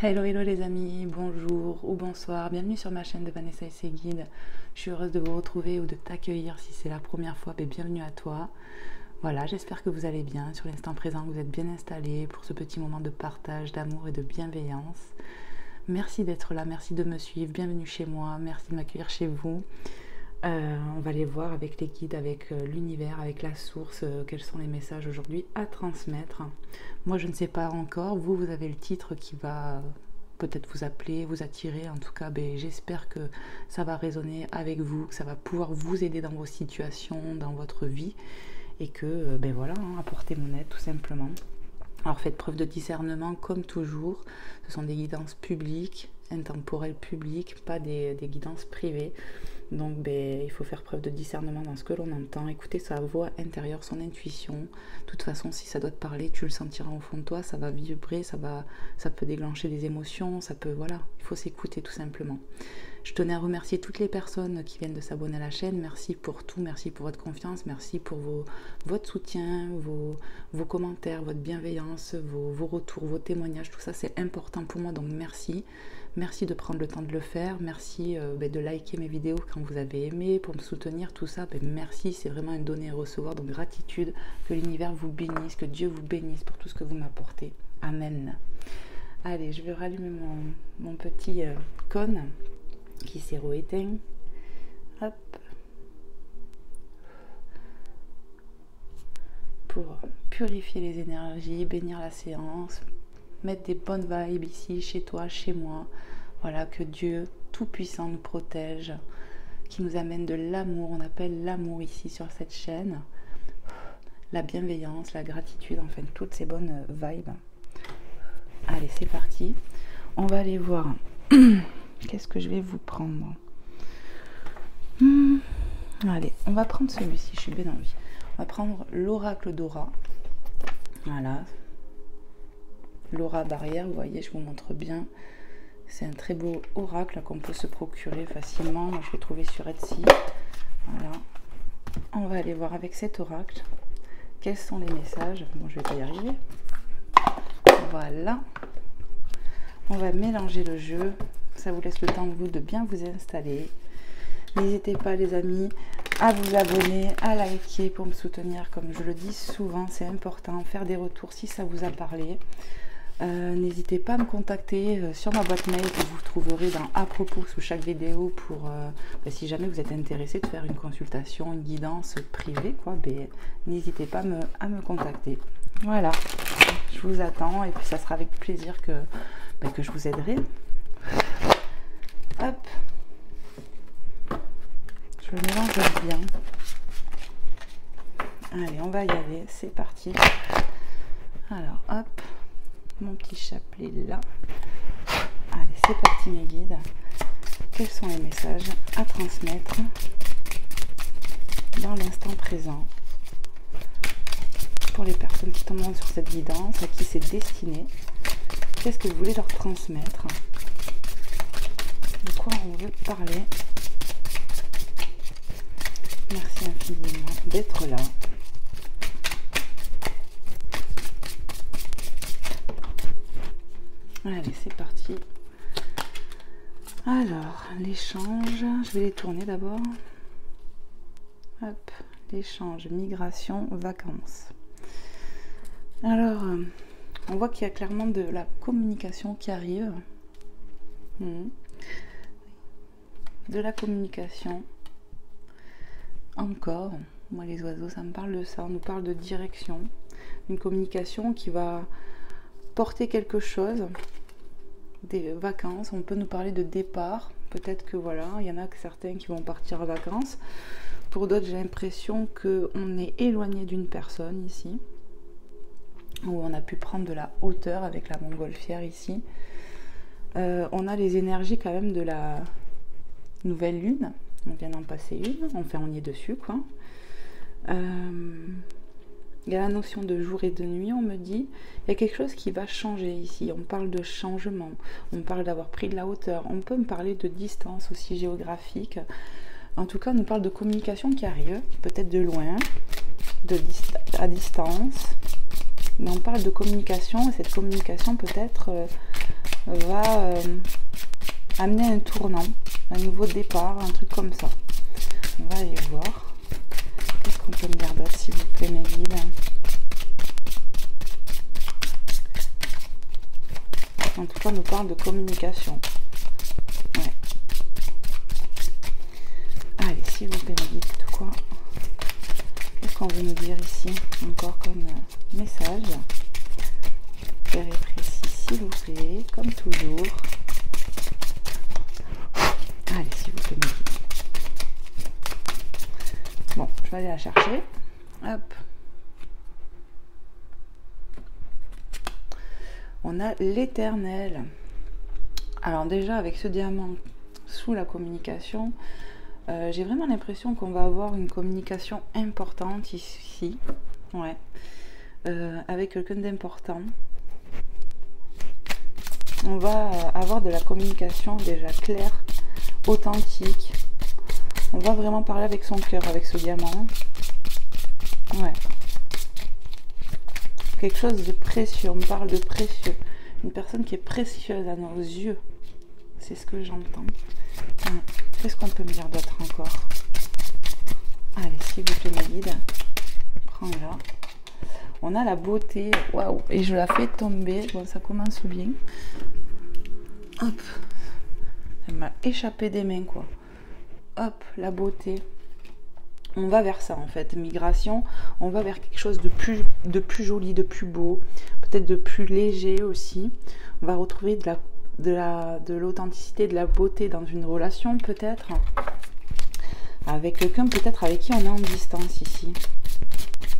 Hello hello les amis, bonjour ou bonsoir, bienvenue sur ma chaîne de Vanessa et ses guides. Je suis heureuse de vous retrouver ou de t'accueillir si c'est la première fois, mais bienvenue à toi. Voilà, j'espère que vous allez bien, sur l'instant présent, que vous êtes bien installés pour ce petit moment de partage, d'amour et de bienveillance. Merci d'être là, merci de me suivre, bienvenue chez moi, merci de m'accueillir chez vous. On va aller voir avec les guides, avec l'univers, avec la source, quels sont les messages aujourd'hui à transmettre. Moi, je ne sais pas encore. Vous avez le titre qui va peut-être vous appeler, vous attirer. En tout cas, j'espère que ça va résonner avec vous, que ça va pouvoir vous aider dans vos situations, dans votre vie. Et que, voilà, apportez mon aide tout simplement. Alors, faites preuve de discernement comme toujours. Ce sont des guidances publiques, intemporelles publiques, pas des guidances privées. Donc il faut faire preuve de discernement dans ce que l'on entend, écouter sa voix intérieure, son intuition. De toute façon, si ça doit te parler, tu le sentiras au fond de toi, ça va vibrer, ça peut déclencher des émotions, voilà, il faut s'écouter tout simplement. Je tenais à remercier toutes les personnes qui viennent de s'abonner à la chaîne. Merci pour tout, merci pour votre confiance, merci pour votre soutien, vos commentaires, votre bienveillance, vos retours, vos témoignages, tout ça c'est important pour moi, donc merci. Merci de prendre le temps de le faire, merci de liker mes vidéos quand vous avez aimé, pour me soutenir, tout ça, merci, c'est vraiment un donner et recevoir, donc gratitude, que l'univers vous bénisse, que Dieu vous bénisse pour tout ce que vous m'apportez. Amen. Allez, je vais rallumer mon petit cône qui s'est rééteint. Hop. Pour purifier les énergies, bénir la séance, mettre des bonnes vibes ici, chez toi, chez moi. Voilà, que Dieu Tout-Puissant nous protège, qui nous amène de l'amour. On appelle l'amour ici sur cette chaîne. La bienveillance, la gratitude, enfin toutes ces bonnes vibes. Allez, c'est parti. On va aller voir. Qu'est-ce que je vais vous prendre? Allez, on va prendre celui-ci, je suis bien envie. On va prendre l'oracle d'Aura. Voilà. L'aura barrière, vous voyez, je vous montre bien. C'est un très beau oracle qu'on peut se procurer facilement. Moi, je l'ai trouvé sur Etsy. Voilà. On va aller voir avec cet oracle quels sont les messages. Bon, je vais pas y arriver. Voilà. On va mélanger le jeu. Ça vous laisse le temps, vous, de bien vous installer. N'hésitez pas, les amis, à vous abonner, à liker pour me soutenir. Comme je le dis souvent, c'est important. Faire des retours si ça vous a parlé. N'hésitez pas à me contacter sur ma boîte mail que vous trouverez dans à propos sous chaque vidéo pour si jamais vous êtes intéressé de faire une consultation, une guidance privée, n'hésitez pas à me contacter. Voilà, je vous attends et puis ça sera avec plaisir que je vous aiderai. Hop, je le mélange bien. Allez, on va y aller, c'est parti. Alors, hop. Mon petit chapelet là. Allez, c'est parti mes guides. Quels sont les messages à transmettre dans l'instant présent pour les personnes qui tombent sur cette guidance, à qui c'est destiné? Qu'est-ce que vous voulez leur transmettre? De quoi on veut parler? Merci infiniment d'être là. Allez, c'est parti. Alors, l'échange, je vais les tourner d'abord. Hop, l'échange, migration, vacances. Alors, on voit qu'il y a clairement de la communication qui arrive. De la communication. Encore, moi les oiseaux, ça me parle de ça. On nous parle de direction. Une communication qui va porter quelque chose, des vacances, on peut nous parler de départ, peut-être que voilà, il y en a que certains qui vont partir en vacances, pour d'autres j'ai l'impression qu'on est éloigné d'une personne ici, où on a pu prendre de la hauteur avec la montgolfière ici. On a les énergies quand même de la nouvelle lune, on vient d'en passer une, enfin on y est dessus quoi. Il y a la notion de jour et de nuit, on me dit. Il y a quelque chose qui va changer ici. On parle de changement. On parle d'avoir pris de la hauteur. On peut me parler de distance aussi géographique. En tout cas, on nous parle de communication qui arrive. Peut-être de loin, à distance. Mais on parle de communication. Et cette communication peut être va amener un tournant, un nouveau départ, un truc comme ça. On va aller voir. Qu'est-ce qu'on peut me dire d'autre, s'il vous plaît, mes guides? En tout cas, on nous parle de communication. Ouais. Allez, s'il vous plaît, mes guides, tout quoi? Qu'est-ce qu'on veut nous dire ici? Encore comme message. Clair et précis, s'il vous plaît, comme toujours. Allez, s'il vous plaît, mes guides. Bon, je vais aller la chercher. Hop. On a l'Éternel. Alors déjà, avec ce diamant sous la communication, j'ai vraiment l'impression qu'on va avoir une communication importante ici. Ouais. Avec quelqu'un d'important. On va avoir de la communication déjà claire, authentique. On va vraiment parler avec son cœur, avec ce diamant. Ouais. Quelque chose de précieux, on me parle de précieux. Une personne qui est précieuse à nos yeux. C'est ce que j'entends. Qu'est-ce qu'on peut me dire d'autre encore? Allez, s'il vous plaît, mes guides. Prends-la. On a la beauté. Waouh! Et je la fais tomber. Bon, ça commence bien. Hop. Elle m'a échappé des mains, quoi. Hop, la beauté. On va vers ça en fait, migration, on va vers quelque chose de plus joli, de plus beau, peut-être de plus léger aussi. On va retrouver de l'authenticité, de la beauté dans une relation peut-être, avec quelqu'un peut-être avec qui on est en distance ici.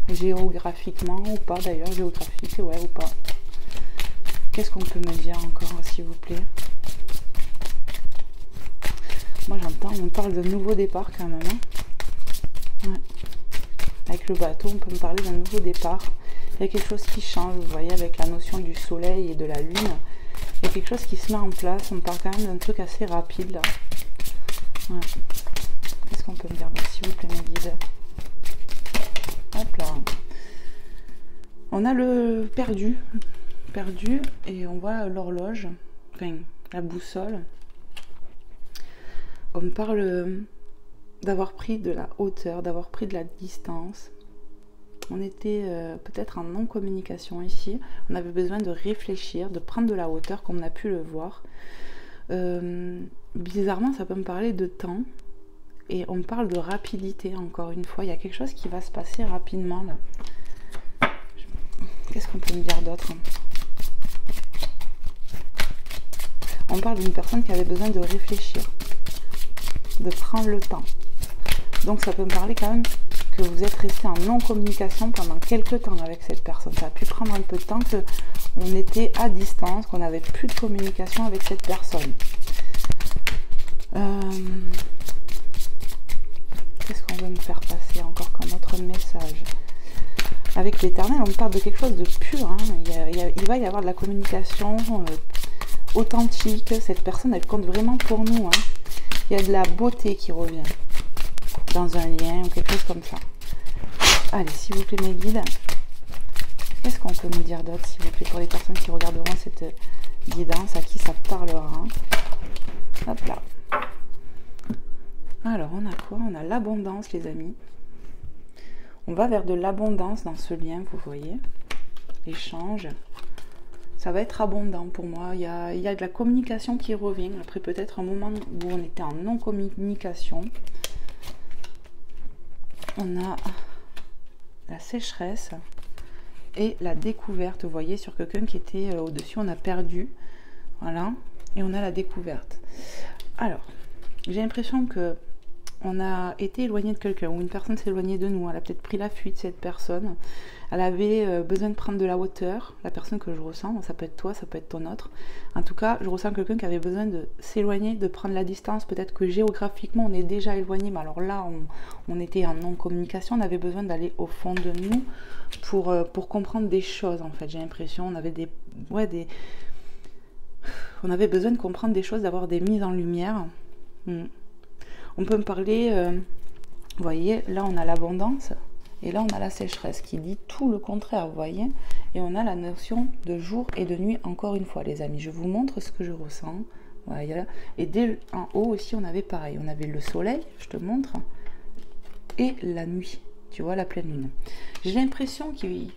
Géographiquement ou pas d'ailleurs, géographique, ouais ou pas. Qu'est-ce qu'on peut me dire encore s'il vous plaît? Moi j'entends, on parle de nouveau départ quand même. Hein. Ouais. Avec le bateau, on peut me parler d'un nouveau départ. Il y a quelque chose qui change, vous voyez, avec la notion du soleil et de la lune. Il y a quelque chose qui se met en place. On parle quand même d'un truc assez rapide là. Ouais. Qu'est-ce qu'on peut me dire, s'il vous plaît, mes guides? Hop là. On a le perdu. Perdu. Et on voit l'horloge. Enfin, la boussole. On me parle d'avoir pris de la hauteur, d'avoir pris de la distance. On était peut-être en non-communication ici. On avait besoin de réfléchir, de prendre de la hauteur comme on a pu le voir. Bizarrement, ça peut me parler de temps. Et on me parle de rapidité encore une fois. Il y a quelque chose qui va se passer rapidement là. Qu'est-ce qu'on peut me dire d'autre? On parle d'une personne qui avait besoin de réfléchir, de prendre le temps. Donc ça peut me parler quand même que vous êtes resté en non-communication pendant quelques temps avec cette personne. Ça a pu prendre un peu de temps qu'on était à distance, qu'on n'avait plus de communication avec cette personne. Qu'est-ce qu'on veut me faire passer encore comme autre message? Avec l'Éternel, on me parle de quelque chose de pur. Hein. Il va y avoir de la communication authentique. Cette personne, elle compte vraiment pour nous. Hein. Il y a de la beauté qui revient dans un lien ou quelque chose comme ça. Allez, s'il vous plaît, mes guides, qu'est-ce qu'on peut nous dire d'autre, s'il vous plaît, pour les personnes qui regarderont cette guidance, à qui ça parlera? Hop là. Alors, on a quoi? On a l'abondance, les amis. On va vers de l'abondance dans ce lien, vous voyez. Échange. Ça va être abondant pour moi. Il y a de la communication qui revient. Après peut-être un moment où on était en non-communication. On a la sécheresse et la découverte. Vous voyez, sur quelqu'un qui était au-dessus, on a perdu. Voilà. Et on a la découverte. Alors, j'ai l'impression que on a été éloigné de quelqu'un, ou une personne s'est éloignée de nous. Elle a peut-être pris la fuite, cette personne. Elle avait besoin de prendre de la hauteur, la personne que je ressens. Ça peut être toi, ça peut être ton autre. En tout cas, je ressens quelqu'un qui avait besoin de s'éloigner, de prendre la distance. Peut-être que géographiquement, on est déjà éloigné, mais alors là, on était en non-communication. On avait besoin d'aller au fond de nous pour comprendre des choses, en fait. J'ai l'impression, on avait on avait besoin de comprendre des choses, d'avoir des mises en lumière. On peut me parler, vous voyez, là on a l'abondance et là on a la sécheresse qui dit tout le contraire, vous voyez. Et on a la notion de jour et de nuit, encore une fois, les amis. Je vous montre ce que je ressens. Voilà. Et dès en haut aussi, on avait pareil. On avait le soleil, je te montre, et la nuit. Tu vois, la pleine lune. J'ai l'impression qu'il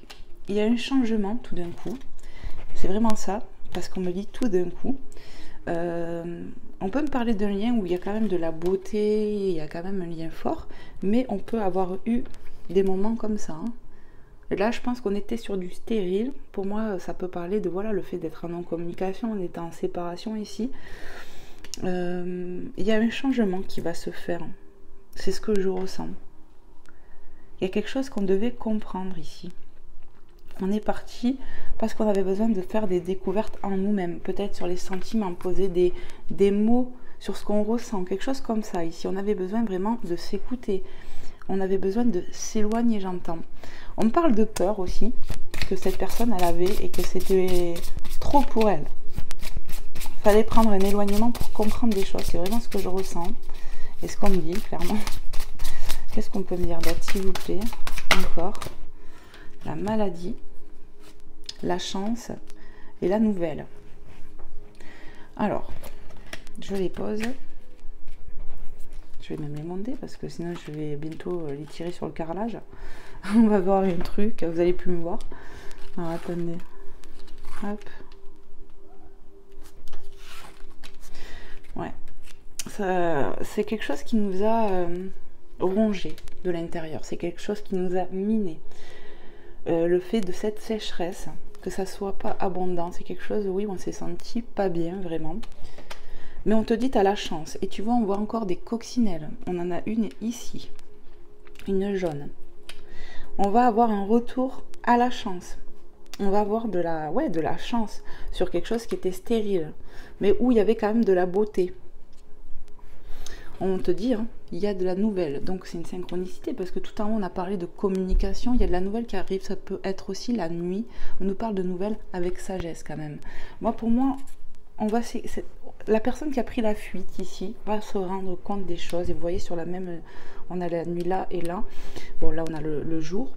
y a un changement tout d'un coup. C'est vraiment ça, parce qu'on me dit tout d'un coup. On peut me parler d'un lien où il y a quand même de la beauté, il y a quand même un lien fort, mais on peut avoir eu des moments comme ça. Hein. Et là, je pense qu'on était sur du stérile. Pour moi, ça peut parler de voilà, le fait d'être en non-communication, on est en séparation ici. Il y a un changement qui va se faire. C'est ce que je ressens. Il y a quelque chose qu'on devait comprendre ici. On est parti parce qu'on avait besoin de faire des découvertes en nous-mêmes, peut-être sur les sentiments, poser des mots sur ce qu'on ressent, quelque chose comme ça. Ici, on avait besoin vraiment de s'écouter. On avait besoin de s'éloigner, j'entends. On me parle de peur aussi, que cette personne, elle avait et que c'était trop pour elle. Il fallait prendre un éloignement pour comprendre des choses. C'est vraiment ce que je ressens et ce qu'on me dit, clairement. Qu'est-ce qu'on peut me dire d'autre, s'il vous plaît? Encore. La maladie, la chance et la nouvelle. Alors, je les pose. Je vais même les monter parce que sinon je vais bientôt les tirer sur le carrelage. On va voir un truc, vous allez plus me voir. Alors attendez. Hop. Ouais. C'est quelque chose qui nous a rongé de l'intérieur. C'est quelque chose qui nous a miné. Le fait de cette sécheresse, que ça soit pas abondant, c'est quelque chose, oui, on s'est senti pas bien, vraiment. Mais on te dit, tu as la chance. Et tu vois, on voit encore des coccinelles. On en a une ici, une jaune. On va avoir un retour à la chance. On va avoir de la chance sur quelque chose qui était stérile, mais où il y avait quand même de la beauté. On te dit, hein, il y a de la nouvelle. Donc c'est une synchronicité parce que tout en haut on a parlé de communication, il y a de la nouvelle qui arrive, ça peut être aussi la nuit. On nous parle de nouvelles avec sagesse quand même. Pour moi, la personne qui a pris la fuite ici va se rendre compte des choses. Et vous voyez sur la même, on a la nuit là et là. Bon là on a le jour.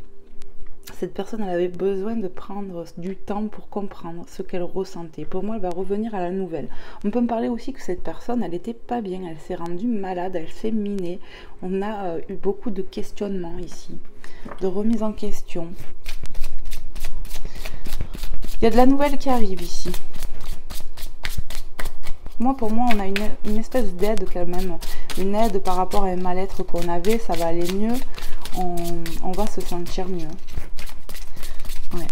Cette personne, elle avait besoin de prendre du temps pour comprendre ce qu'elle ressentait. Pour moi, elle va revenir à la nouvelle. On peut me parler aussi que cette personne, elle n'était pas bien. Elle s'est rendue malade, elle s'est minée. On a eu beaucoup de questionnements ici, de remise en question. Il y a de la nouvelle qui arrive ici. Pour moi, on a une espèce d'aide quand même. Une aide par rapport à un mal-être qu'on avait. Ça va aller mieux. On va se sentir mieux. Ouais.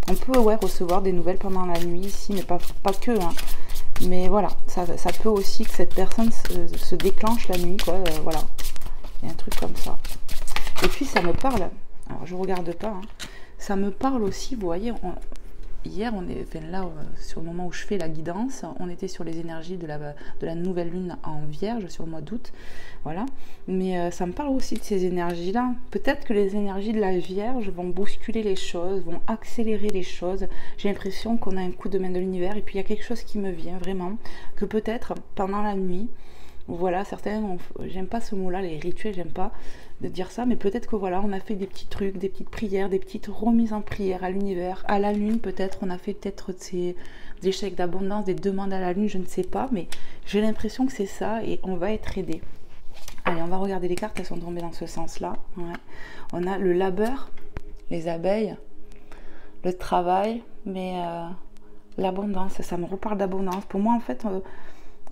On peut recevoir des nouvelles pendant la nuit ici, mais pas que. Hein. Mais voilà, ça peut aussi que cette personne se déclenche la nuit, quoi. Voilà, il y a un truc comme ça. Et puis ça me parle. Alors je regarde pas. Hein. Ça me parle aussi, vous voyez. Hier, là, sur le moment où je fais la guidance, on était sur les énergies de la nouvelle lune en Vierge, sur le mois d'août. Voilà. Mais ça me parle aussi de ces énergies-là. Peut-être que les énergies de la Vierge vont bousculer les choses, vont accélérer les choses. J'ai l'impression qu'on a un coup de main de l'univers. Et puis, il y a quelque chose qui me vient vraiment, que peut-être, pendant la nuit, voilà, certains, j'aime pas ce mot-là, les rituels, j'aime pas de dire ça, mais peut-être que voilà, on a fait des petits trucs, des petites prières, des petites remises en prière à l'univers, à la lune peut-être, on a fait peut-être des chèques d'abondance, des demandes à la lune, je ne sais pas, mais j'ai l'impression que c'est ça et on va être aidé. Allez, on va regarder les cartes, elles sont tombées dans ce sens-là. Ouais. On a le labeur, les abeilles, le travail, mais l'abondance, ça me reparle d'abondance. Pour moi, en fait,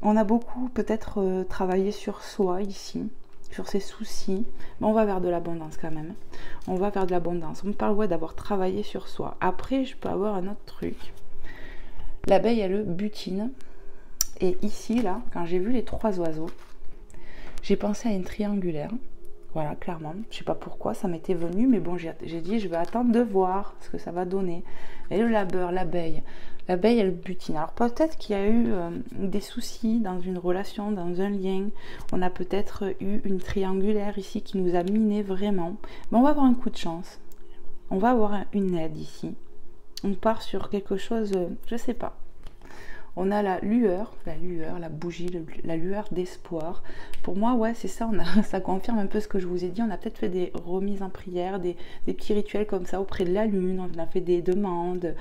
on a beaucoup peut-être travaillé sur soi ici, sur ses soucis, mais on va vers de l'abondance quand même. On va vers de l'abondance. On me parle d'avoir travaillé sur soi. Après, je peux avoir un autre truc. L'abeille, elle butine. Et ici, là, quand j'ai vu les 3 oiseaux, j'ai pensé à une triangulaire. Voilà, clairement. Je sais pas pourquoi, ça m'était venu, mais bon, j'ai dit, je vais attendre de voir ce que ça va donner. Et le labeur, l'abeille. L'abeille, elle butine. Alors peut-être qu'il y a eu des soucis dans une relation, dans un lien. On a peut-être eu une triangulaire ici qui nous a miné vraiment. Mais on va avoir un coup de chance. On va avoir une aide ici. On part sur quelque chose, je sais pas. On a la lueur, la bougie, la lueur d'espoir. Pour moi, ouais, c'est ça, ça confirme un peu ce que je vous ai dit. On a peut-être fait des remises en prière, des petits rituels comme ça auprès de la lune. On a fait des demandes.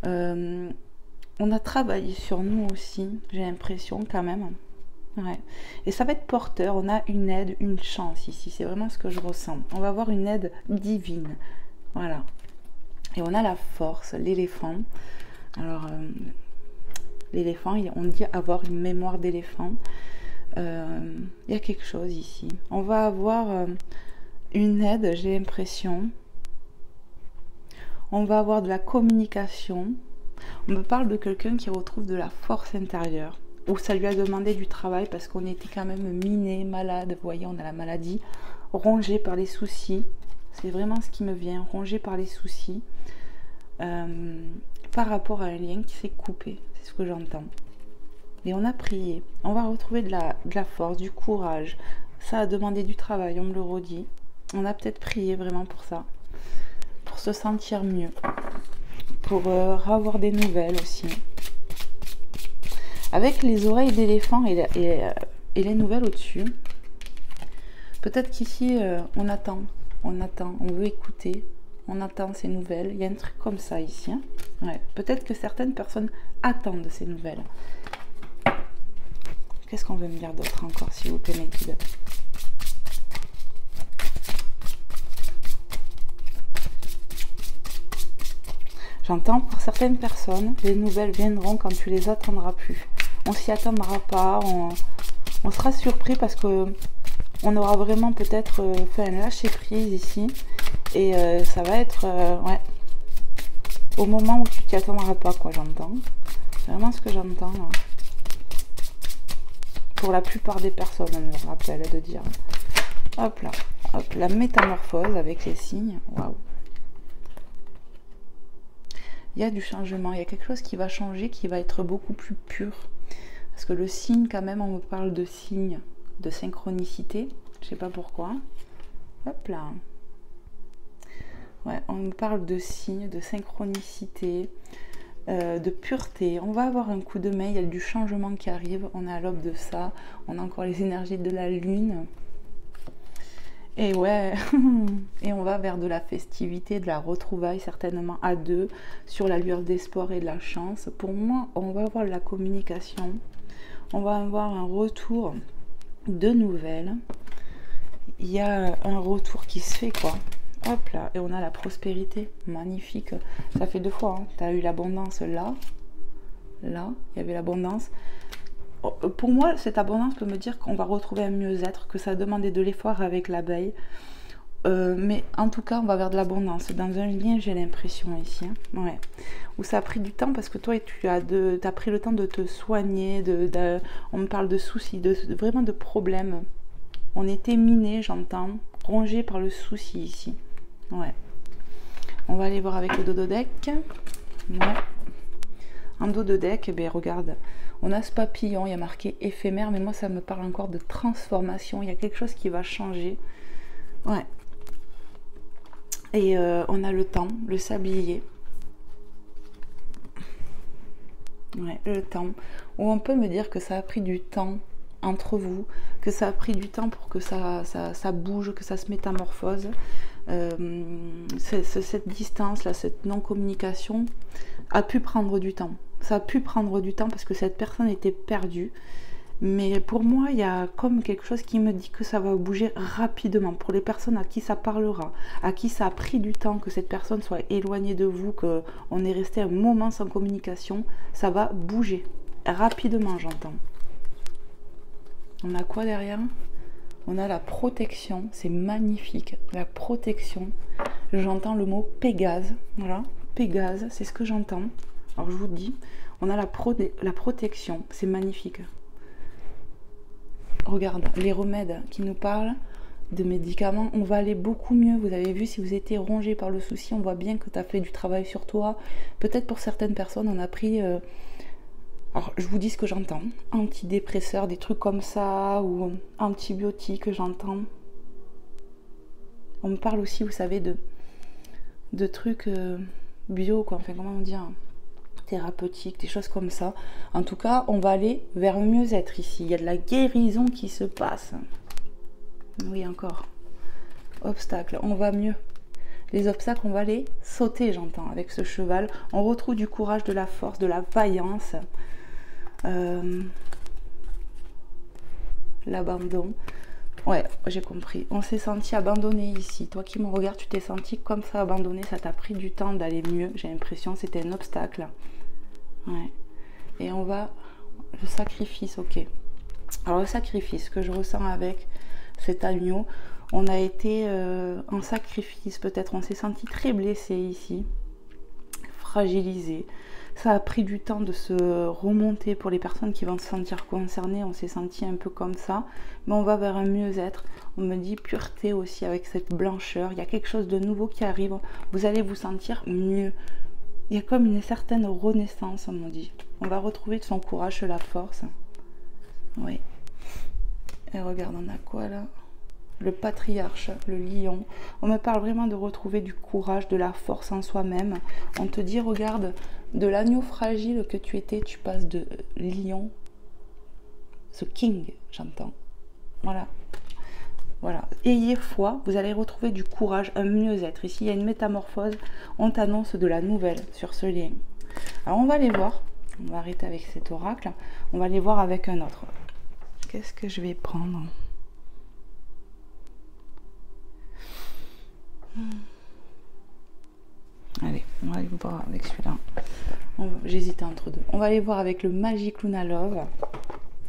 On a travaillé sur nous aussi, j'ai l'impression quand même. Ouais. Et ça va être porteur. On a une aide, une chance ici. C'est vraiment ce que je ressens. On va avoir une aide divine. Voilà. Et on a la force, l'éléphant. Alors... l'éléphant, on dit avoir une mémoire d'éléphant. Il y a quelque chose ici. On va avoir une aide, j'ai l'impression. On va avoir de la communication. On me parle de quelqu'un qui retrouve de la force intérieure. Ou ça lui a demandé du travail parce qu'on était quand même miné, malade. Vous voyez, on a la maladie. Rongé par les soucis. C'est vraiment ce qui me vient. Rongé par les soucis. Par rapport à un lien qui s'est coupé. C'est ce que j'entends. Et on a prié. On va retrouver de la force, du courage. Ça a demandé du travail, on me le redit. On a peut-être prié vraiment pour ça. Pour se sentir mieux. Pour avoir des nouvelles aussi. Avec les oreilles d'éléphant et les nouvelles au-dessus. Peut-être qu'ici, on attend, on veut écouter. On attend ces nouvelles. Il y a un truc comme ça ici. Hein, ouais. Peut-être que certaines personnes attendent ces nouvelles. Qu'est-ce qu'on veut me dire d'autre encore, s'il vous plaît, mes guides? J'entends pour certaines personnes, les nouvelles viendront quand tu les attendras plus. On s'y attendra pas. On sera surpris parce que on aura vraiment peut-être fait un lâcher prise ici. Et ça va être, ouais, au moment où tu t'y attendras pas, quoi, j'entends. C'est vraiment ce que j'entends. Hein. Pour la plupart des personnes, on me rappelle de dire. Hop là, hop, la métamorphose avec les signes. Waouh. Il y a du changement, il y a quelque chose qui va changer, qui va être beaucoup plus pur. Parce que le signe, quand même, on me parle de signe, de synchronicité. Je sais pas pourquoi. Hop là. Ouais, on me parle de signes, de synchronicité, de pureté. On va avoir un coup de main, il y a du changement qui arrive. On est à l'aube de ça. On a encore les énergies de la lune. Et ouais, et on va vers de la festivité, de la retrouvaille, certainement à deux, sur la lueur d'espoir et de la chance. Pour moi, on va avoir de la communication. On va avoir un retour de nouvelles. Il y a un retour qui se fait, quoi. Hop là, et on a la prospérité, magnifique. Ça fait 2 fois, hein. Tu as eu l'abondance là, il y avait l'abondance. Pour moi, cette abondance peut me dire qu'on va retrouver un mieux-être, que ça a demandé de l'effort avec l'abeille. Mais en tout cas, on va vers de l'abondance. Dans un lien, j'ai l'impression ici. Hein. Ouais. Où ça a pris du temps parce que toi, tu as pris le temps de te soigner. On me parle de soucis, vraiment de problèmes. On était minés, j'entends, rongés par le souci ici. Ouais. On va aller voir avec le dodo deck. Ouais. En dodo deck, ben regarde, on a ce papillon, il y a marqué éphémère, mais moi ça me parle encore de transformation. Il y a quelque chose qui va changer. Ouais. Et on a le temps, le sablier. Ouais, le temps. Ou on peut me dire que ça a pris du temps entre vous, que ça a pris du temps pour que ça bouge, que ça se métamorphose. Cette distance-là, cette non-communication a pu prendre du temps. Ça a pu prendre du temps parce que cette personne était perdue. Mais pour moi, il y a comme quelque chose qui me dit que ça va bouger rapidement. Pour les personnes à qui ça parlera, à qui ça a pris du temps que cette personne soit éloignée de vous, qu'on est resté un moment sans communication, ça va bouger rapidement, j'entends. On a quoi derrière? On a la protection, c'est magnifique, la protection. J'entends le mot Pégase, voilà, Pégase, c'est ce que j'entends. Alors je vous dis, on a la protection, c'est magnifique. Regarde, les remèdes qui nous parlent de médicaments, on va aller beaucoup mieux. Vous avez vu, si vous étiez rongé par le souci, on voit bien que tu as fait du travail sur toi. Peut-être pour certaines personnes, on a pris... alors, je vous dis ce que j'entends. Antidépresseurs, des trucs comme ça, ou antibiotiques, j'entends. On me parle aussi, vous savez, de trucs bio, quoi. Enfin, comment dire? thérapeutiques, des choses comme ça. En tout cas, on va aller vers un mieux-être ici. Il y a de la guérison qui se passe. Oui, encore. Obstacles, on va mieux. Les obstacles, on va les sauter, j'entends, avec ce cheval. On retrouve du courage, de la force, de la vaillance. L'abandon. Ouais, j'ai compris. On s'est senti abandonné ici. Toi qui me regardes, tu t'es senti comme ça abandonné. Ça t'a pris du temps d'aller mieux. J'ai l'impression que c'était un obstacle. Ouais. Et on va... Le sacrifice, ok. Alors le sacrifice que je ressens avec cet agneau, on a été en sacrifice peut-être. On s'est senti très blessé ici. Fragilisé. Ça a pris du temps de se remonter pour les personnes qui vont se sentir concernées. On s'est senti un peu comme ça, mais on va vers un mieux-être. On me dit pureté aussi avec cette blancheur. Il y a quelque chose de nouveau qui arrive. Vous allez vous sentir mieux. Il y a comme une certaine renaissance, on me dit. On va retrouver de son courage, de la force. Oui. Et regarde, on a quoi là? Le patriarche, le lion. On me parle vraiment de retrouver du courage, de la force en soi-même. On te dit, regarde, de l'agneau fragile que tu étais, tu passes de lion, the king, j'entends. Voilà. Voilà. Ayez foi, vous allez retrouver du courage, un mieux-être. Ici, il y a une métamorphose. On t'annonce de la nouvelle sur ce lien. Alors, on va aller voir. On va arrêter avec cet oracle. On va aller voir avec un autre. Qu'est-ce que je vais prendre ? Allez, on va aller voir avec celui-là. J'hésitais entre deux. On va aller voir avec le Magic Luna Love.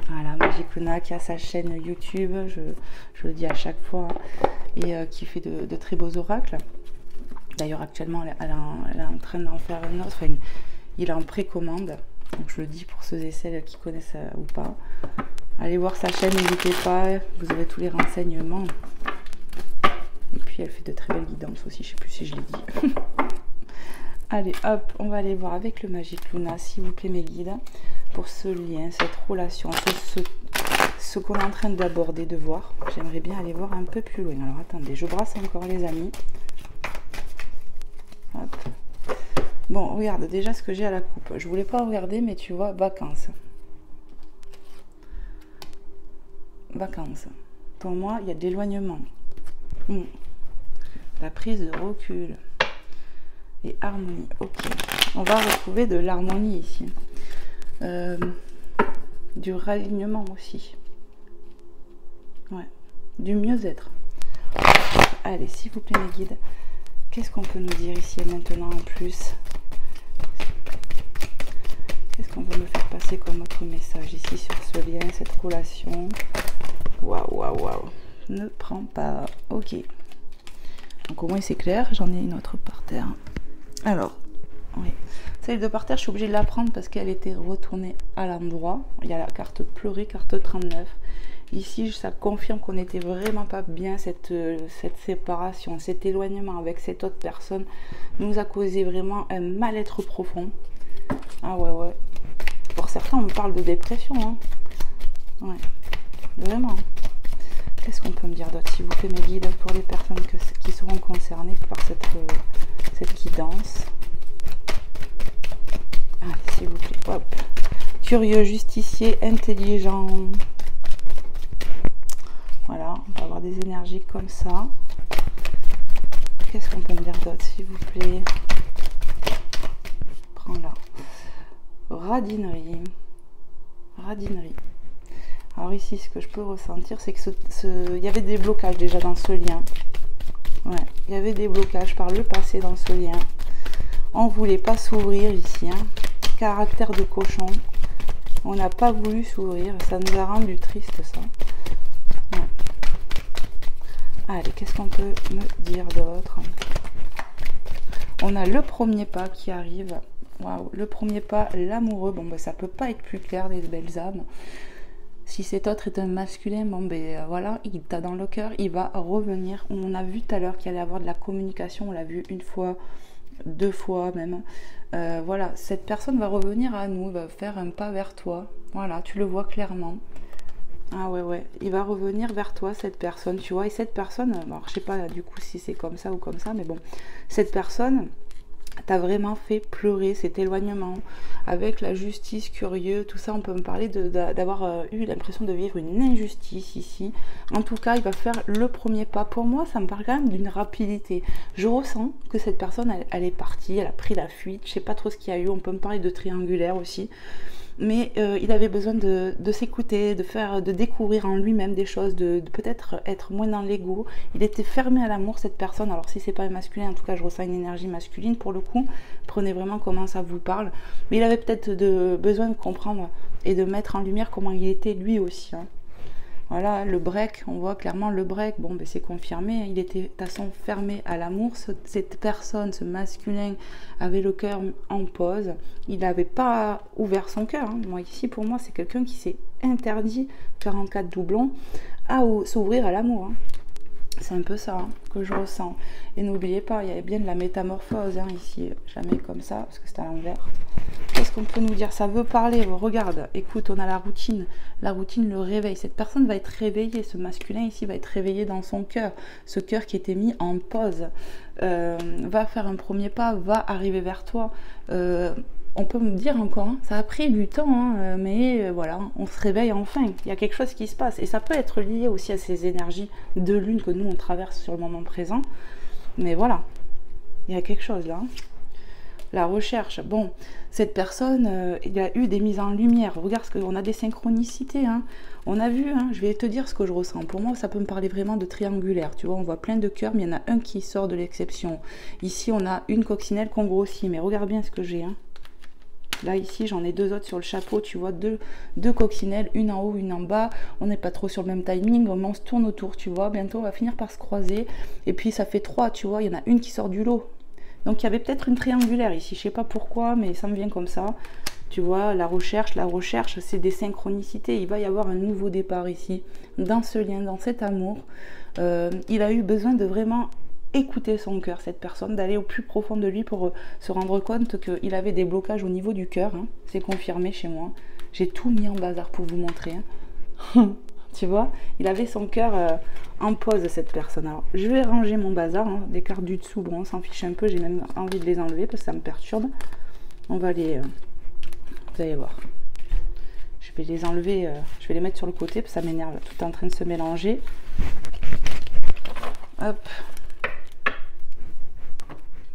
Voilà, Magic Luna qui a sa chaîne YouTube, je le dis à chaque fois, et qui fait de très beaux oracles. D'ailleurs, actuellement, elle est en train d'en faire un autre. Enfin, il est en précommande. Donc, je le dis pour ceux et celles qui connaissent ou pas. Allez voir sa chaîne, n'hésitez pas. Vous aurez tous les renseignements. Et puis elle fait de très belles guidances aussi, je ne sais plus si je l'ai dit. Allez, hop, on va aller voir avec le Magic Luna, s'il vous plaît mes guides, pour ce lien, cette relation, ce qu'on est en train d'aborder, de voir. J'aimerais bien aller voir un peu plus loin. Alors attendez, je brasse encore les amis. Hop. Bon, regarde déjà ce que j'ai à la coupe. Je voulais pas regarder, mais tu vois, vacances. Vacances. Pour moi, il y a de l'éloignement. La prise de recul et harmonie. Ok, on va retrouver de l'harmonie ici, du ralignement aussi, ouais, du mieux-être. Allez, s'il vous plaît mes guides, qu'est-ce qu'on peut nous dire ici et maintenant en plus? Qu'est-ce qu'on veut me faire passer comme autre message ici sur ce lien, cette relation? Waouh, waouh, waouh. Ne prends pas. Ok. Donc au moins c'est clair. J'en ai une autre par terre. Alors, oui. Celle de par terre, je suis obligée de la prendre parce qu'elle était retournée à l'endroit. Il y a la carte pleurée, carte 39. Ici, ça confirme qu'on n'était vraiment pas bien. Cette séparation, cet éloignement avec cette autre personne nous a causé vraiment un mal-être profond. Ah ouais, ouais. Pour certains, on parle de dépression. Hein. Ouais. Vraiment. Qu'est-ce qu'on peut me dire d'autre, s'il vous plaît, mes guides, pour les personnes qui seront concernées par cette guidance? Allez, s'il vous plaît. Hop. Curieux, justicier, intelligent. Voilà, on va avoir des énergies comme ça. Qu'est-ce qu'on peut me dire d'autre, s'il vous plaît? Prends-la. Radinerie. Radinerie. Alors ici, ce que je peux ressentir, c'est que il y avait des blocages déjà dans ce lien. Ouais, il y avait des blocages par le passé dans ce lien. On ne voulait pas s'ouvrir ici. Hein. Caractère de cochon. On n'a pas voulu s'ouvrir. Ça nous a rendu triste, ça. Ouais. Allez, qu'est-ce qu'on peut me dire d'autre? On a le premier pas qui arrive. Waouh, le premier pas, l'amoureux. Bon, ben, ça peut pas être plus clair, les belles âmes. Si cet autre est un masculin, bon ben voilà, il t'a dans le cœur, il va revenir. On a vu tout à l'heure qu'il allait avoir de la communication, on l'a vu une fois, 2 fois même. Voilà, cette personne va revenir à nous, va faire un pas vers toi. Voilà, tu le vois clairement. Ah ouais, ouais, il va revenir vers toi, cette personne, tu vois. Et cette personne, alors je sais pas du coup si c'est comme ça ou comme ça, mais bon, cette personne, t'as vraiment fait pleurer cet éloignement avec la justice, curieux, tout ça. On peut me parler d'avoir eu l'impression de vivre une injustice ici. En tout cas, il va faire le premier pas. Pour moi, ça me parle quand même d'une rapidité. Je ressens que cette personne, elle est partie, elle a pris la fuite. Je sais pas trop ce qu'il y a eu. On peut me parler de triangulaire aussi. Mais il avait besoin de s'écouter, de découvrir en lui-même des choses, de peut-être être moins dans l'ego. Il était fermé à l'amour, cette personne. Alors si c'est pas masculin, en tout cas je ressens une énergie masculine pour le coup. Prenez vraiment comment ça vous parle. Mais il avait peut-être besoin de comprendre et de mettre en lumière comment il était lui aussi. Hein. Voilà, le break, on voit clairement le break, bon ben c'est confirmé, il était de toute façon fermé à l'amour, cette personne, ce masculin avait le cœur en pause, il n'avait pas ouvert son cœur, hein. Moi ici pour moi c'est quelqu'un qui s'est interdit, 44 doublons, à s'ouvrir à l'amour, hein. C'est un peu ça hein, que je ressens. Et n'oubliez pas, il y a bien de la métamorphose hein, ici, jamais comme ça, parce que c'est à l'envers. Qu'est-ce qu'on peut nous dire? Ça veut parler, regarde, écoute, on a la routine le réveil. Cette personne va être réveillée, ce masculin ici va être réveillé dans son cœur. Ce cœur qui était mis en pause va faire un premier pas, va arriver vers toi. On peut me dire encore, hein, ça a pris du temps, hein, mais voilà, on se réveille enfin, il y a quelque chose qui se passe. Et ça peut être lié aussi à ces énergies de lune que nous, on traverse sur le moment présent. Mais voilà, il y a quelque chose là. Hein. La recherche, bon, cette personne, il y a eu des mises en lumière. Regarde, on a des synchronicités. Hein. On a vu, hein, je vais te dire ce que je ressens. Pour moi, ça peut me parler vraiment de triangulaire. Tu vois, on voit plein de cœurs, mais il y en a un qui sort de l'exception. Ici, on a une coccinelle qu'on grossit, mais regarde bien ce que j'ai. Hein. Là, ici, j'en ai deux autres sur le chapeau, tu vois, deux coccinelles, une en haut, une en bas. On n'est pas trop sur le même timing, on se tourne autour, tu vois. Bientôt, on va finir par se croiser. Et puis, ça fait trois, tu vois, il y en a une qui sort du lot. Donc, il y avait peut-être une triangulaire ici. Je ne sais pas pourquoi, mais ça me vient comme ça. Tu vois, la recherche, c'est des synchronicités. Il va y avoir un nouveau départ ici, dans ce lien, dans cet amour. Il a eu besoin de vraiment écouter son cœur, cette personne, d'aller au plus profond de lui pour se rendre compte qu'il avait des blocages au niveau du cœur. Hein. C'est confirmé chez moi. J'ai tout mis en bazar pour vous montrer. Hein. Tu vois, il avait son cœur en pause, cette personne. Alors, je vais ranger mon bazar. Hein. Les cartes du dessous, bon, on s'en fiche un peu. J'ai même envie de les enlever parce que ça me perturbe. On va les... vous allez voir. Je vais les enlever, je vais les mettre sur le côté parce que ça m'énerve. Tout est en train de se mélanger. Hop.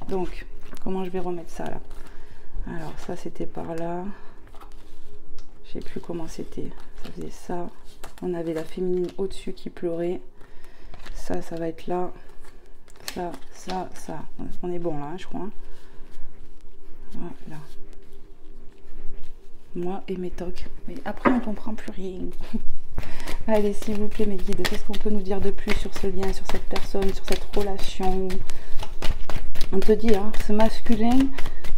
Donc, comment je vais remettre ça là? Alors, ça c'était par là. Je sais plus comment c'était. Ça faisait ça. On avait la féminine au-dessus qui pleurait. Ça, ça va être là. Ça, ça, ça. On est bon là, hein, je crois. Hein. Voilà. Moi et mes tocs. Mais après, on comprend plus rien. Allez, s'il vous plaît, mes guides, qu'est-ce qu'on peut nous dire de plus sur ce lien, sur cette personne, sur cette relation? On te dit, hein, ce masculin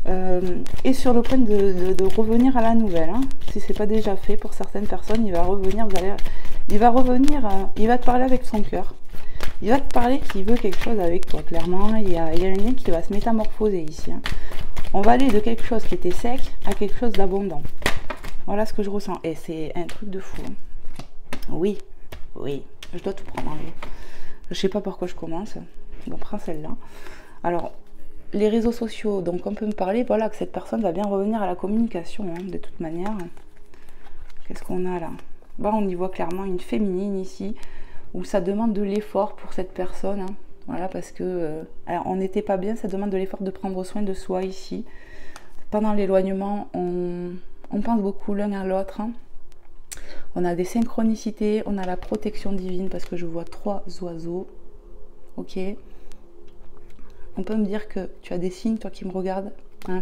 est sur le point de revenir à la nouvelle. Hein. Si ce n'est pas déjà fait pour certaines personnes, il va revenir, il va te parler avec son cœur. Il va te parler qu'il veut quelque chose avec toi, clairement. Il y a un lien qui va se métamorphoser ici. Hein. On va aller de quelque chose qui était sec à quelque chose d'abondant. Voilà ce que je ressens. Et c'est un truc de fou. Hein. Oui, oui, je dois tout prendre en jeu. Je sais pas par quoi je commence. On prend celle-là. Alors, les réseaux sociaux, donc on peut me parler, voilà, que cette personne va bien revenir à la communication, hein, de toute manière. Qu'est-ce qu'on a là? Bah, on y voit clairement une féminine ici, où ça demande de l'effort pour cette personne. Hein. Voilà, parce que alors, on n'était pas bien, ça demande de l'effort de prendre soin de soi ici. Pendant l'éloignement, on pense beaucoup l'un à l'autre. Hein. On a des synchronicités, on a la protection divine, parce que je vois 3 oiseaux. Ok. On peut me dire que tu as des signes, toi qui me regardes. Hein.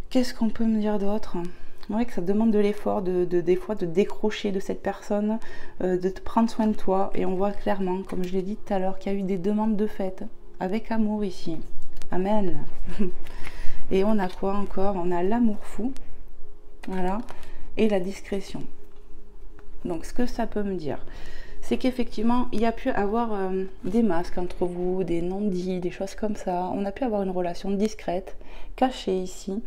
Qu'est-ce qu'on peut me dire d'autre? C'est vrai que ça demande de l'effort, des fois de décrocher de cette personne, de te prendre soin de toi. Et on voit clairement, comme je l'ai dit tout à l'heure, qu'il y a eu des demandes de fête, avec amour ici. Amen. Et on a quoi encore? On a l'amour fou, voilà, et la discrétion. Donc ce que ça peut me dire, c'est qu'effectivement, il y a pu avoir des masques entre vous, des non-dits, des choses comme ça. On a pu avoir une relation discrète, cachée ici.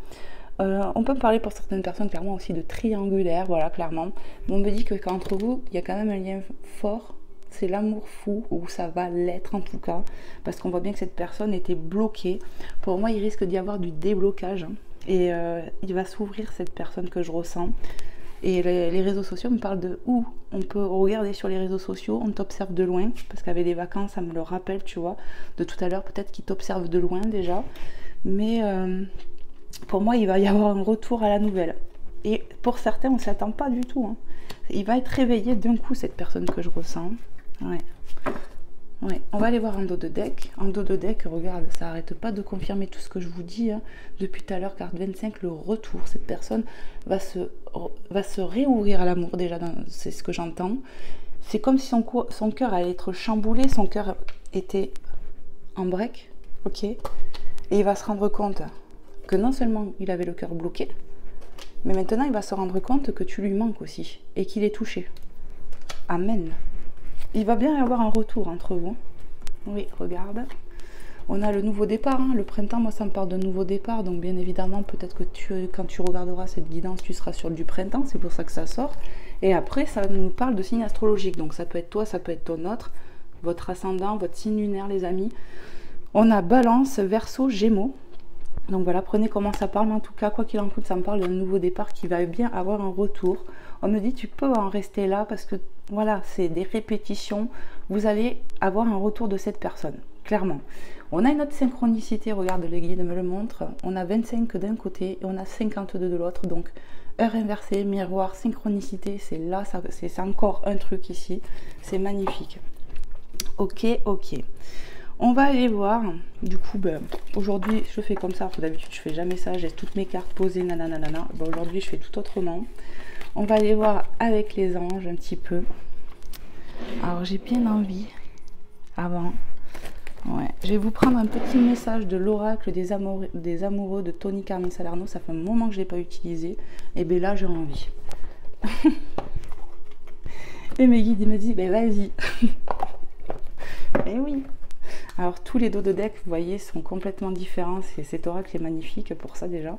On peut me parler pour certaines personnes, clairement aussi de triangulaire, voilà, clairement. Mais on me dit que qu'entre vous, il y a quand même un lien fort, c'est l'amour fou, ou ça va l'être en tout cas, parce qu'on voit bien que cette personne était bloquée. Pour moi, il risque d'y avoir du déblocage, hein, et il va s'ouvrir, cette personne que je ressens. Et les réseaux sociaux me parlent de où on peut regarder sur les réseaux sociaux, on t'observe de loin, parce qu'avec les vacances, ça me le rappelle, tu vois, de tout à l'heure, peut-être qu'ils t'observent de loin déjà, mais pour moi, il va y avoir un retour à la nouvelle. Et pour certains, on ne s'attend pas du tout, hein. Il va être réveillé d'un coup, cette personne que je ressens. Ouais. Ouais. On va aller voir un dos de deck. En dos de deck, regarde, ça n'arrête pas de confirmer tout ce que je vous dis, hein. Depuis tout à l'heure, carte 25, le retour. Cette personne va se réouvrir à l'amour, déjà, c'est ce que j'entends. C'est comme si son cœur allait être chamboulé, son cœur était en break, ok. Et il va se rendre compte que non seulement il avait le cœur bloqué, mais maintenant il va se rendre compte que tu lui manques aussi et qu'il est touché. Amen. Il va bien y avoir un retour entre vous. Oui, regarde. On a le nouveau départ, hein. Le printemps, moi ça me parle de nouveau départ, donc bien évidemment peut-être que quand tu regarderas cette guidance, tu seras sur du printemps, c'est pour ça que ça sort. Et après ça nous parle de signes astrologiques, donc ça peut être toi, ça peut être ton autre, votre ascendant, votre signe lunaire les amis. On a Balance, Verseau, Gémeaux. Donc voilà, prenez comment ça parle, mais en tout cas, quoi qu'il en coûte, ça me parle d'un nouveau départ qui va bien avoir un retour. On me dit, tu peux en rester là parce que, voilà, c'est des répétitions. Vous allez avoir un retour de cette personne, clairement. On a une autre synchronicité, regarde, le guide me le montre. On a 25 d'un côté et on a 52 de l'autre. Donc, heure inversée, miroir, synchronicité, c'est là, c'est encore un truc ici. C'est magnifique. Ok, ok. On va aller voir, du coup, aujourd'hui, je fais comme ça, d'habitude, je fais jamais ça, j'ai toutes mes cartes posées, nanana. Bon, aujourd'hui, je fais tout autrement. On va aller voir avec les anges un petit peu. Alors, j'ai bien envie, avant, ouais, je vais vous prendre un petit message de l'oracle des amoureux de Tony Carmen Salerno. Ça fait un moment que je ne l'ai pas utilisé, et bien là, j'ai envie. Et mes guides, ils me disent, ben vas-y. Et oui. Alors tous les dos de deck, vous voyez, sont complètement différents. Cet oracle est magnifique pour ça déjà.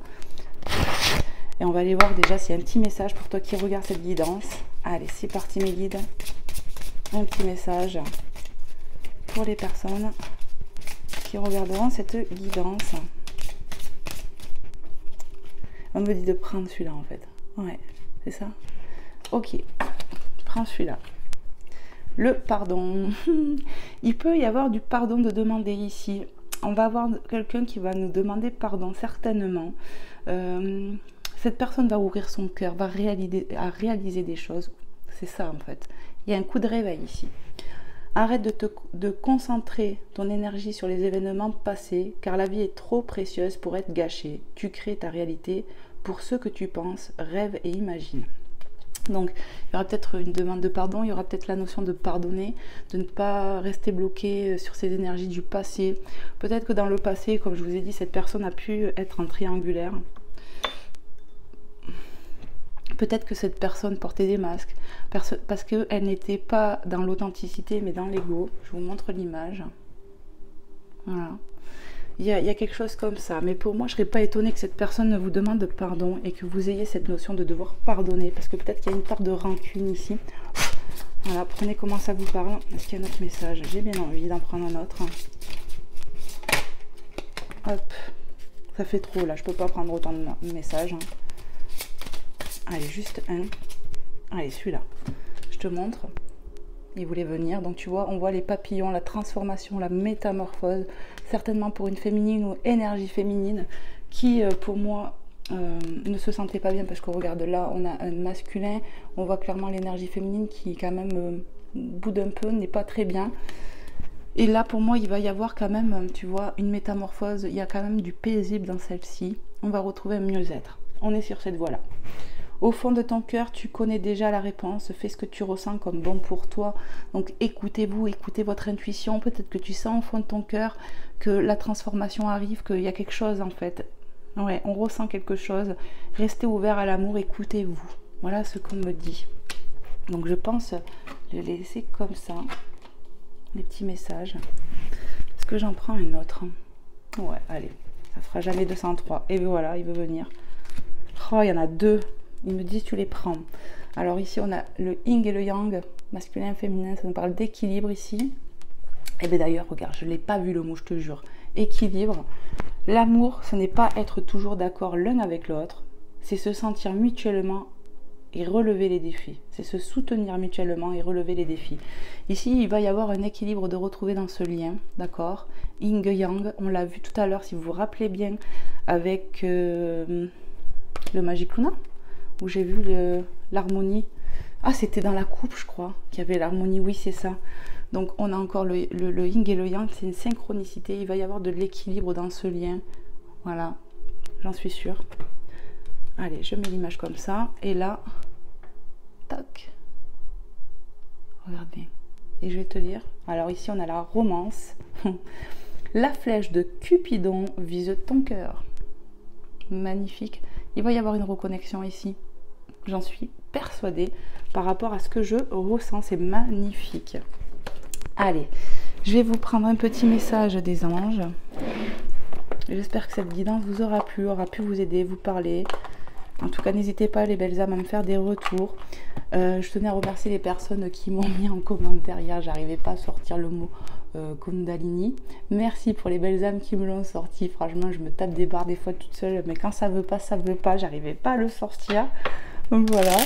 Et on va aller voir déjà s'il y a un petit message pour toi qui regarde cette guidance. Allez, c'est parti mes guides. Un petit message pour les personnes qui regarderont cette guidance. On me dit de prendre celui-là en fait. Ouais, c'est ça. Ok, prends celui-là. Le pardon. Il peut y avoir du pardon de demander ici. On va avoir quelqu'un qui va nous demander pardon, certainement. Cette personne va ouvrir son cœur, va réaliser des choses. C'est ça en fait. Il y a un coup de réveil ici. Arrête de concentrer ton énergie sur les événements passés, car la vie est trop précieuse pour être gâchée. Tu crées ta réalité pour ce que tu penses, rêves et imagines. Donc, il y aura peut-être une demande de pardon, il y aura peut-être la notion de pardonner, de ne pas rester bloqué sur ces énergies du passé. Peut-être que dans le passé, comme je vous ai dit, cette personne a pu être en triangulaire. Peut-être que cette personne portait des masques, parce qu'elle n'était pas dans l'authenticité, mais dans l'ego. Je vous montre l'image. Voilà. Il y a quelque chose comme ça. Mais pour moi, je ne serais pas étonnée que cette personne ne vous demande pardon et que vous ayez cette notion de devoir pardonner. Parce que peut-être qu'il y a une part de rancune ici. Voilà, prenez comment ça vous parle. Est-ce qu'il y a un autre message? J'ai bien envie d'en prendre un autre. Hop. Ça fait trop là, je ne peux pas prendre autant de messages. Allez, juste un. Allez, celui-là. Je te montre. Il voulait venir. Donc tu vois, on voit les papillons, la transformation, la métamorphose. Certainement pour une féminine ou énergie féminine qui, pour moi, ne se sentait pas bien. Parce qu'on regarde là, on a un masculin. On voit clairement l'énergie féminine qui, quand même, boude un peu, n'est pas très bien. Et là, pour moi, il va y avoir quand même, tu vois, une métamorphose. Il y a quand même du paisible dans celle-ci. On va retrouver un mieux-être. On est sur cette voie-là. Au fond de ton cœur, tu connais déjà la réponse. Fais ce que tu ressens comme bon pour toi. Donc écoutez-vous, écoutez votre intuition. Peut-être que tu sens au fond de ton cœur que la transformation arrive, qu'il y a quelque chose en fait. Ouais, on ressent quelque chose. Restez ouvert à l'amour, écoutez-vous. Voilà ce qu'on me dit. Donc je pense le laisser comme ça. Les petits messages. Est-ce que j'en prends un autre? Ouais, allez. Ça fera jamais 203. Et voilà, il veut venir. Oh, il y en a deux. Il me dit tu les prends. Alors ici, on a le yin et le yang, masculin et féminin, ça nous parle d'équilibre ici. Et bien d'ailleurs, regarde, je ne l'ai pas vu le mot, je te jure. Équilibre. L'amour, ce n'est pas être toujours d'accord l'un avec l'autre, c'est se sentir mutuellement et relever les défis. C'est se soutenir mutuellement et relever les défis. Ici, il va y avoir un équilibre de retrouver dans ce lien, d'accord? Yin Yang, on l'a vu tout à l'heure, si vous vous rappelez bien, avec le Magic Luna, où j'ai vu l'harmonie. Ah, c'était dans la coupe, je crois, qu'il y avait l'harmonie, oui, c'est ça. Donc, on a encore le yin et le yang, c'est une synchronicité. Il va y avoir de l'équilibre dans ce lien. Voilà, j'en suis sûre. Allez, je mets l'image comme ça. Et là, tac. Regarde bien. Et je vais te dire, alors ici, on a la romance. La flèche de Cupidon vise ton cœur. Magnifique. Il va y avoir une reconnexion ici. J'en suis persuadée par rapport à ce que je ressens. C'est magnifique. Allez, je vais vous prendre un petit message des anges. J'espère que cette guidance vous aura plu vous aider, vous parler. En tout cas, n'hésitez pas, les belles âmes, à me faire des retours. Je tenais à remercier les personnes qui m'ont mis en commentaire hier. J'arrivais pas à sortir le mot Kundalini. Merci pour les belles âmes qui me l'ont sorti. Franchement, je me tape des barres des fois toute seule. Mais quand ça veut pas, ça veut pas. J'arrivais pas à le sortir. Donc voilà.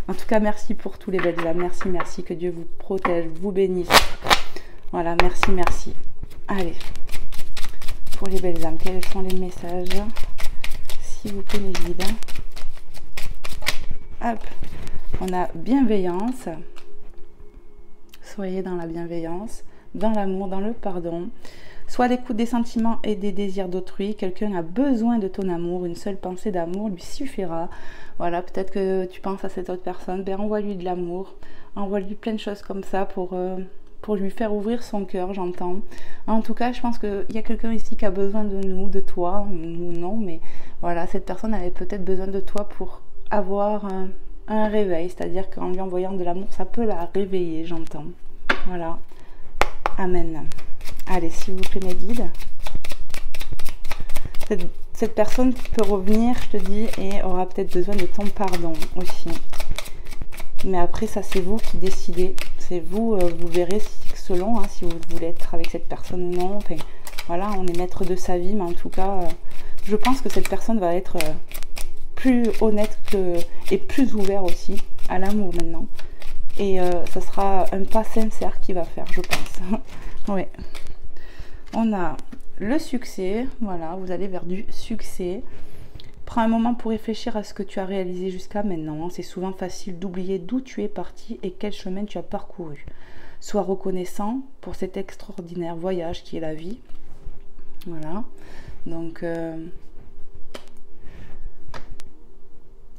En tout cas, merci pour tous les belles âmes. Merci, merci. Que Dieu vous protège, vous bénisse. Voilà, merci, merci. Allez. Pour les belles âmes, quels sont les messages? S'il vous plaît, mes guides. Hop. On a bienveillance. Soyez dans la bienveillance, dans l'amour, dans le pardon. Sois à l'écoute des sentiments et des désirs d'autrui. Quelqu'un a besoin de ton amour. Une seule pensée d'amour lui suffira. Voilà, peut-être que tu penses à cette autre personne. Ben, envoie-lui de l'amour. Envoie-lui plein de choses comme ça pour lui faire ouvrir son cœur, j'entends. En tout cas, je pense qu'il y a quelqu'un ici qui a besoin de nous, de toi, ou non. Mais voilà, cette personne avait peut-être besoin de toi pour avoir un réveil. C'est-à-dire qu'en lui envoyant de l'amour, ça peut la réveiller, j'entends. Voilà. Amen. Allez, s'il vous plaît, mes guides. Cette personne peut revenir, je te dis, et aura peut-être besoin de ton pardon aussi. Mais après, ça, c'est vous qui décidez. C'est vous, vous verrez selon, hein, si vous voulez être avec cette personne ou non. Enfin, voilà, on est maître de sa vie, mais en tout cas, je pense que cette personne va être plus honnête et plus ouvert aussi à l'amour maintenant. Et ça sera un pas sincère qu'il va faire, je pense. Oui. On a le succès, voilà, vous allez vers du succès. Prends un moment pour réfléchir à ce que tu as réalisé jusqu'à maintenant. C'est souvent facile d'oublier d'où tu es parti et quel chemin tu as parcouru. Sois reconnaissant pour cet extraordinaire voyage qui est la vie. Voilà. Donc,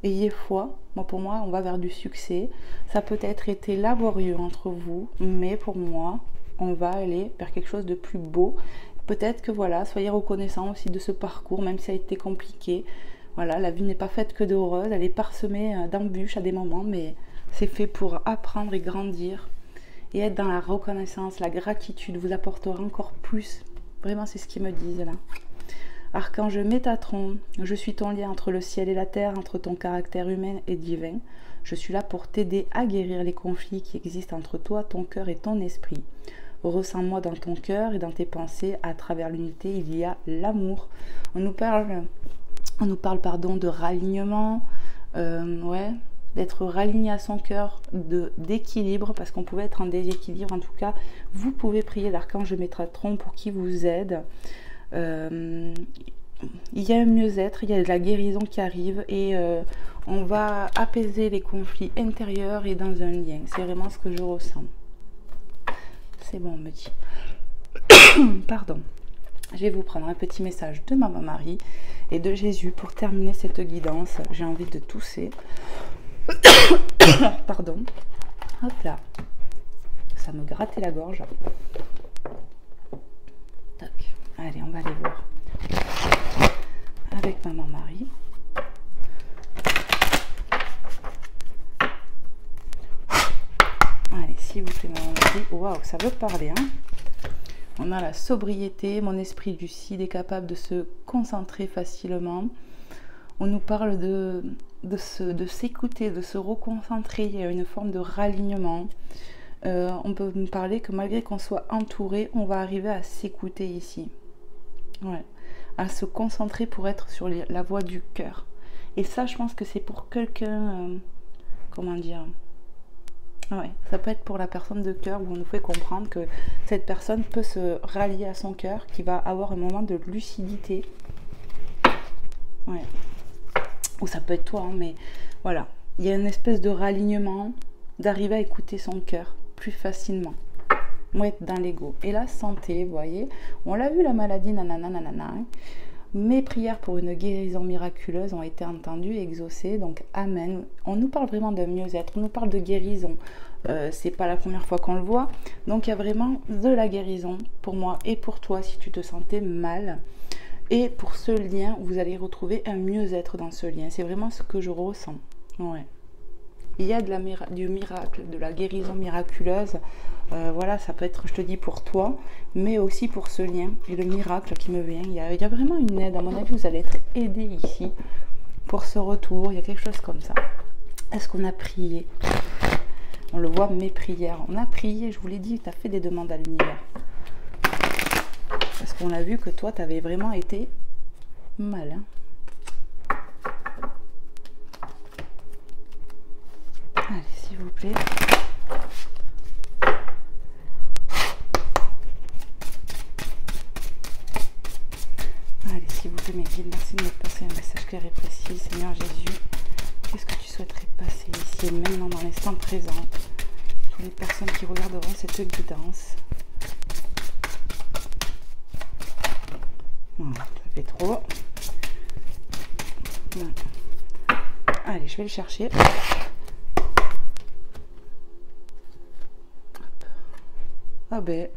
ayez foi. Moi, pour moi, on va vers du succès. Ça peut être été laborieux entre vous, mais pour moi, on va aller vers quelque chose de plus beau. Peut-être que voilà, soyez reconnaissant aussi de ce parcours, même si ça a été compliqué. Voilà, la vie n'est pas faite que de roses, elle est parsemée d'embûches à des moments, mais c'est fait pour apprendre et grandir. Et être dans la reconnaissance, la gratitude vous apportera encore plus. Vraiment, c'est ce qu'ils me disent là. Archange Métatron, je suis ton lien entre le ciel et la terre, entre ton caractère humain et divin. Je suis là pour t'aider à guérir les conflits qui existent entre toi, ton cœur et ton esprit. Ressens-moi dans ton cœur et dans tes pensées. À travers l'unité, il y a l'amour. On nous parle pardon, de ralignement, ouais, d'être raligné à son cœur, d'équilibre, parce qu'on pouvait être en déséquilibre. En tout cas, vous pouvez prier l'archange Métatron pour qu'il vous aide. Il y a un mieux-être, il y a de la guérison qui arrive et on va apaiser les conflits intérieurs et dans un lien. C'est vraiment ce que je ressens. C'est bon, on me dit. Pardon. Je vais vous prendre un petit message de Maman Marie et de Jésus pour terminer cette guidance. J'ai envie de tousser. Pardon. Hop là. Ça me grattait la gorge. Tac. Allez, on va aller voir. Avec Maman Marie. Allez, s'il vous plaît, Maman Marie. Waouh, ça veut parler, hein. On a la sobriété, mon esprit lucide est capable de se concentrer facilement. On nous parle de s'écouter, de se reconcentrer. Il y a une forme de ralignement. On peut me parler que malgré qu'on soit entouré, on va arriver à s'écouter ici. Ouais. À se concentrer pour être sur la voie du cœur. Et ça, je pense que c'est pour quelqu'un... comment dire? Ouais, ça peut être pour la personne de cœur où on nous fait comprendre que cette personne peut se rallier à son cœur, qui va avoir un moment de lucidité. Ouais. Ou ça peut être toi, hein, mais voilà. Il y a une espèce de ralignement, d'arriver à écouter son cœur plus facilement. Ouais, dans l'ego. Et la santé, vous voyez, on l'a vu, la maladie, nanana, nanana. Mes prières pour une guérison miraculeuse ont été entendues et exaucées, donc amen. On nous parle vraiment de mieux-être, on nous parle de guérison. C'est pas la première fois qu'on le voit, donc il y a vraiment de la guérison pour moi et pour toi si tu te sentais mal. Et pour ce lien, vous allez retrouver un mieux-être dans ce lien. C'est vraiment ce que je ressens. Ouais. Il y a du miracle, de la guérison miraculeuse. Voilà, ça peut être, je te dis, pour toi, mais aussi pour ce lien et le miracle qui me vient. Il y a vraiment une aide. À mon avis, vous allez être aidé ici pour ce retour. Il y a quelque chose comme ça. Est-ce qu'on a prié? On le voit, mes prières. On a prié, je vous l'ai dit, tu as fait des demandes à l'univers. Parce qu'on a vu que toi, tu avais vraiment été mal. Hein. Allez, s'il vous plaît. Allez, s'il vous plaît, mes guides, merci de me passer un message clair et précis. Seigneur Jésus, qu'est-ce que tu souhaiterais passer ici et maintenant dans l'instant présent? Pour les personnes qui regarderont cette guidance. Voilà, ça fait trop. Voilà. Allez, je vais le chercher. Ah ben,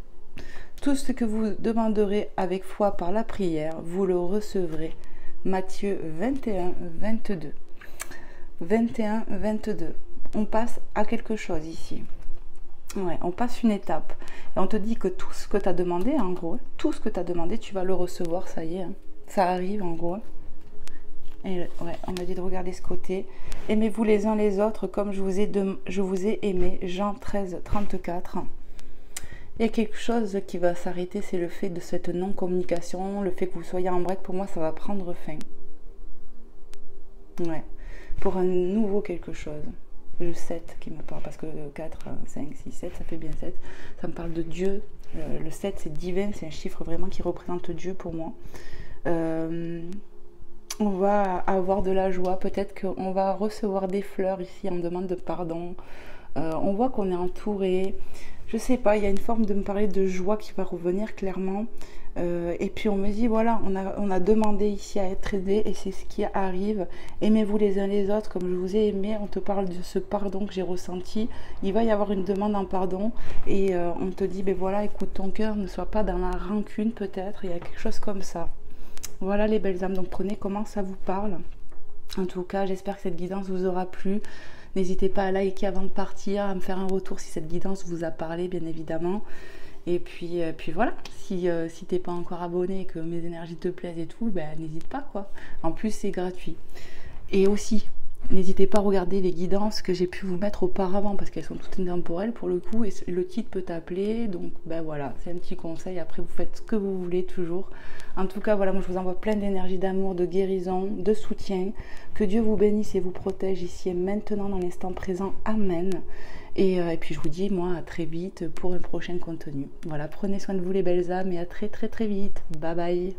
tout ce que vous demanderez avec foi par la prière, vous le recevrez. Matthieu 21, 22. 21, 22. On passe à quelque chose ici. Ouais, on passe une étape. Et on te dit que tout ce que tu as demandé, en gros, tout ce que tu as demandé, tu vas le recevoir, ça y est. Hein. Ça arrive, en gros. Et ouais, on m'a dit de regarder ce côté. Aimez-vous les uns les autres comme je vous ai aimé. Jean 13, 34. Il y a quelque chose qui va s'arrêter, c'est le fait de cette non-communication, le fait que vous soyez en break, pour moi, ça va prendre fin. Ouais, pour un nouveau quelque chose. Le 7 qui me parle, parce que 4, 5, 6, 7, ça fait bien 7. Ça me parle de Dieu. Le 7, c'est divin, c'est un chiffre vraiment qui représente Dieu pour moi. On va avoir de la joie, peut-être qu'on va recevoir des fleurs ici en demande de pardon. On voit qu'on est entouré. Je sais pas, il y a une forme de me parler de joie qui va revenir clairement. Et puis on me dit, voilà, on a demandé ici à être aidé et c'est ce qui arrive. Aimez-vous les uns les autres comme je vous ai aimé. On te parle de ce pardon que j'ai ressenti. Il va y avoir une demande en pardon et on te dit, ben voilà, écoute, ton cœur ne soit pas dans la rancune peut-être. Il y a quelque chose comme ça. Voilà les belles âmes, donc prenez comment ça vous parle. En tout cas, j'espère que cette guidance vous aura plu. N'hésitez pas à liker avant de partir, à me faire un retour si cette guidance vous a parlé, bien évidemment. Et puis voilà, si t'es pas encore abonné et que mes énergies te plaisent et tout, ben n'hésite pas quoi. En plus, c'est gratuit. Et aussi, n'hésitez pas à regarder les guidances que j'ai pu vous mettre auparavant parce qu'elles sont toutes intemporelles pour le coup et le titre peut t'appeler. Donc ben voilà, c'est un petit conseil. Après, vous faites ce que vous voulez toujours. En tout cas, voilà, moi je vous envoie plein d'énergie, d'amour, de guérison, de soutien. Que Dieu vous bénisse et vous protège ici et maintenant dans l'instant présent. Amen. Et puis je vous dis, moi, à très vite pour un prochain contenu. Voilà, prenez soin de vous les belles âmes et à très très très vite. Bye bye.